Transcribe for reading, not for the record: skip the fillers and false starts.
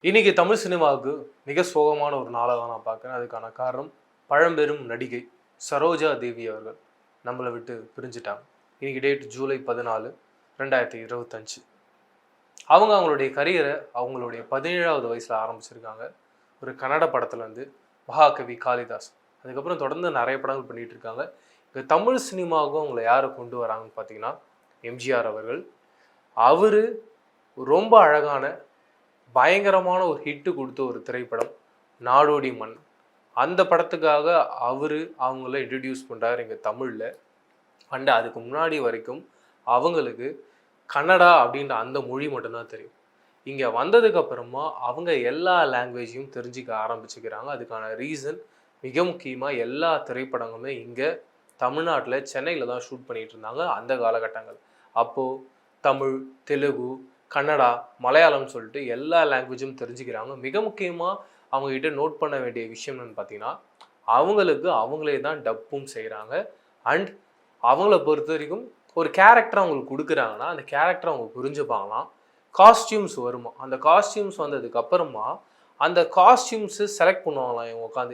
இன்னைக்கு தமிழ் சினிமாவுக்கு மிக சோகமான ஒரு நாளாக தான் நான் பார்க்குறேன். அதுக்கான காரணம் பழம்பெரும் நடிகை சரோஜா தேவி அவர்கள் நம்மளை விட்டு பிரிஞ்சுட்டாங்க. இன்னைக்கு டேட் ஜூலை 14, 2025. அவங்களுடைய கரியரை அவங்களுடைய 17வது வயசில் ஆரம்பிச்சிருக்காங்க. ஒரு கன்னட படத்துலேருந்து மகாகவி காளிதாஸ், அதுக்கப்புறம் தொடர்ந்து நிறைய படங்கள் பண்ணிகிட்டு இருக்காங்க. இப்போ தமிழ் சினிமாவுக்கும் அவங்களை யாரை கொண்டு வராங்கன்னு பார்த்தீங்கன்னா எம்ஜிஆர் அவர்கள். அவர் ரொம்ப அழகான பயங்கரமான ஒரு ஹிட்டு கொடுத்த ஒரு திரைப்படம் நாடோடி மண். அந்த படத்துக்காக அவங்கள இன்ட்ரடியூஸ் பண்ணுறாரு இங்கே தமிழில். அண்ட் அதுக்கு முன்னாடி வரைக்கும் அவங்களுக்கு கன்னடா அப்படின்ற அந்த மொழி மட்டும்தான் தெரியும். இங்கே வந்ததுக்கப்புறமா அவங்க எல்லா லாங்குவேஜையும் தெரிஞ்சிக்க ஆரம்பிச்சுக்கிறாங்க. அதுக்கான ரீசன் மிக முக்கியமாக எல்லா திரைப்படங்களுமே இங்கே தமிழ்நாட்டில் சென்னையில் தான் ஷூட் பண்ணிகிட்டு இருந்தாங்க அந்த காலகட்டங்கள். அப்போது தமிழ், தெலுங்கு, கன்னடா, மலையாளம்னு சொல்லிட்டு எல்லா லாங்குவேஜும் தெரிஞ்சுக்கிறாங்க. மிக முக்கியமாக அவங்ககிட்ட நோட் பண்ண வேண்டிய விஷயம் என்னன்னு பார்த்தீங்கன்னா, அவங்களுக்கு அவங்களே தான் டப்பும் செய்கிறாங்க. அண்ட் அவங்கள பொறுத்த வரைக்கும் ஒரு கேரக்டர் அவங்களுக்கு கொடுக்குறாங்கன்னா அந்த கேரக்டர் அவங்க புரிஞ்சுப்பாங்களாம். காஸ்டியூம்ஸ் வருமா, அந்த காஸ்டியூம்ஸ் வந்ததுக்கு அப்புறமா அந்த காஸ்டியூம்ஸு செலக்ட் பண்ணுவாங்களாம் இவங்க உட்காந்து.